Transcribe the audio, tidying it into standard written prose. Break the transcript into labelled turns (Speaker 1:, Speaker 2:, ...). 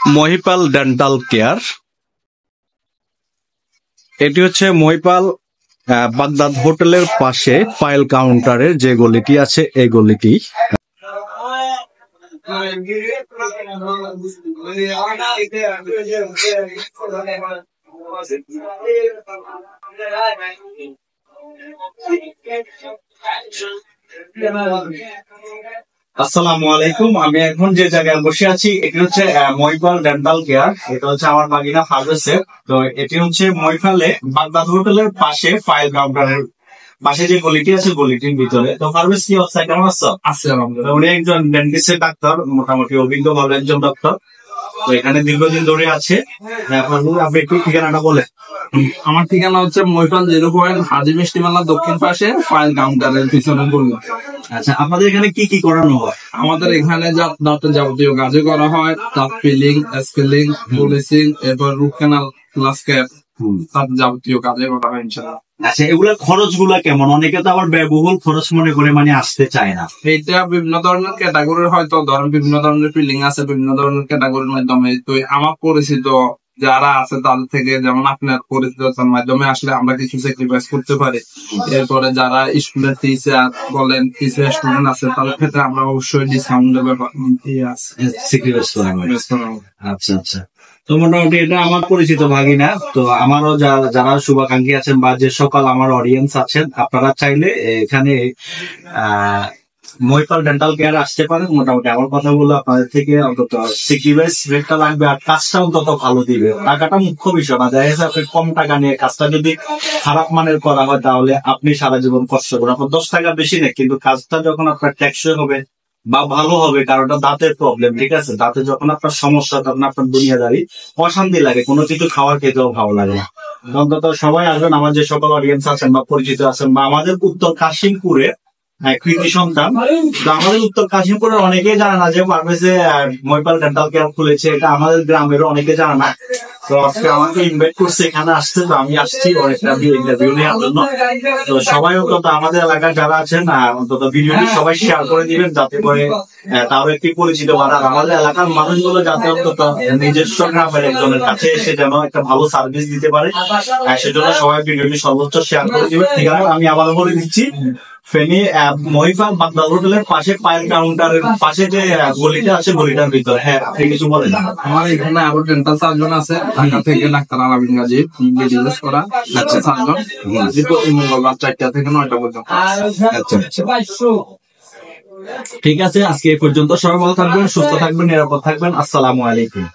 Speaker 1: Mahipal dental care. এটি হচ্ছে Mahipal Baghdad হোটেলের পাশে ফাইল কাউন্টারের যে গলিটি আছে এই গলিটি। আসসালামু আলাইকুম। আমি এখন যে জায়গায় বসে আছি এটি হচ্ছে মহিপাল ডেন্টাল কেয়ার। এটা হচ্ছে আমার বাগিনা ফার্মেসের। তো এটি হচ্ছে মহিপালে বাগদাদ হোটেলের পাশে ফাইল কাউন্টারের পাশে যে গলিটি আছে গলিটির ভিতরে। তো ফার্মেস কি অবস্থা, কেমন আছো? উনি একজন ডেন্টিস্টের ডাক্তার, মোটামুটি অভিজ্ঞ ভালো একজন ডক্টর। তো এখানে দীর্ঘদিন ধরে আছে। আপনি একটু ঠিকানাটা বলে।
Speaker 2: আমার ঠিকানা হচ্ছে মহিপাল 0 হাজি মিষ্টি মেলা দক্ষিণ পাশে ফাইল কাউন্টারের পিছনে বললাম।
Speaker 1: আচ্ছা, আপনাদের এখানে কি কি করানো হয়?
Speaker 2: আমাদের এখানে দাঁতের যাবতীয় কাজে করা হয়, দাঁত ফিলিং, স্কেলিং, পলিশিং, এরপর রুট ক্যানাল, গ্লাস ক্যাপ, তার যাবতীয় কাজে করা হয় ইনশাআল্লাহ।
Speaker 1: আচ্ছা, এগুলা খরচ গুলা কেমন? অনেকে তো আবার ব্যয়বহুল খরচ মনে করে আসতে চায় না।
Speaker 2: এটা বিভিন্ন ধরনের ক্যাটাগরির, হয়তো ধরেন বিভিন্ন ধরনের ফিলিং আছে, বিভিন্ন ধরনের ক্যাটাগরির মাধ্যমে। তো আমার পরিচিত যারা আছে তাদের থেকে, যেমন আপনার পরিচিততার মাধ্যমে আসলে আমরা কিছু স্যাক্রিফাইস করতে পারি। এরপরে যারা স্টুডেন্ট টিচার বলেন, কিছু স্টুডেন্ট আছে, তাদের ক্ষেত্রে আমরা অবশ্যই ডিসকাউন্টের ব্যাপার
Speaker 1: আচ্ছা আচ্ছা। তো মোটামুটি এটা আমার পরিচিত ভাগিনা। তো আমারও যারা শুভাকাঙ্ক্ষী আছেন বা যে সকল আমার অডিয়েন্স আছেন, আপনারা চাইলে এখানে মহিপাল ডেন্টাল কেয়ার আসতে পারেন। মোটামুটি আমার কথা বললো আপনাদের থেকে অন্তত সিকিউরিটি রেটটা লাগবে, আর কাজটা অন্তত ভালো দিবে। টাকাটা মুখ্য বিষয় না। দেখা যাচ্ছে আপনি কম টাকা নিয়ে কাজটা যদি খারাপ মানের করা হয় তাহলে আপনি সারা জীবন কষ্ট করবেন। আপনার 10 টাকা বেশি নেই, কিন্তু কাজটা যখন আপনার টেকসই হবে বা ভালো হবে, কারণ দাঁতের প্রবলেম, ঠিক আছে, দাঁতে যখন আপনার সমস্যা তখন আপনার দুনিয়াদারি অশান্তি লাগে, কোনো কিছু খাওয়ার খেতেও ভালো লাগে না। অন্তত সবাই আসবেন, আমার যে সকল অডিয়েন্স আছেন বা পরিচিত আছেন বা আমাদের উত্তর কাশিমপুরে কৃতি সন্তান। আমাদের উত্তর কাশিমপুরের অনেকেই জানে না যে ফার্মেসে মহিপাল ডেন্টাল কেয়ার খুলেছে। এটা আমাদের গ্রামেরও অনেকে জানে না। তো আজকে আমাকে ইনভাইট করছে এখানে আসছে, তো আমি আসছি ইন্টারভিউ নেওয়ার জন্য। তো সবাই অন্তত আমাদের এলাকায় যারা আছেন অন্তত ভিডিওটি সবাই শেয়ার করে দিবেন, যাতে করে তারও একটি পরিচিত বাড়ে। আর আমাদের এলাকার মানুষগুলো যাতে অন্তত নিজস্ব গ্রামের একজনের কাছে এসে যেন একটা ভালো সার্ভিস দিতে পারে, সেজন্য সবাই ভিডিওটি সর্বোচ্চ শেয়ার করে দিবেন। ঠিক আছে, আমি আবার বলে দিচ্ছি, ফেনী মহিপাল বাগদাদ হোটেলের পাশে ফাইল কাউন্টারের পাশে যে গলিটা আছে গলিটার ভিতরে। হ্যাঁ, আপনি কিছু বলেন।
Speaker 2: আমার এখানে আরো ডেন্টাল সার্জন আছে ঢাকা থেকে, ডাক্তার আলামিন গাজী, বিডিএস করা সার্জন। প্রতি মঙ্গলবার 4টা থেকে 9টা পর্যন্ত। আচ্ছা,
Speaker 1: ঠিক আছে, আজকে এই পর্যন্ত। সবাই ভালো থাকবেন, সুস্থ থাকবেন, নিরাপদ থাকবেন। আসসালামু আলাইকুম।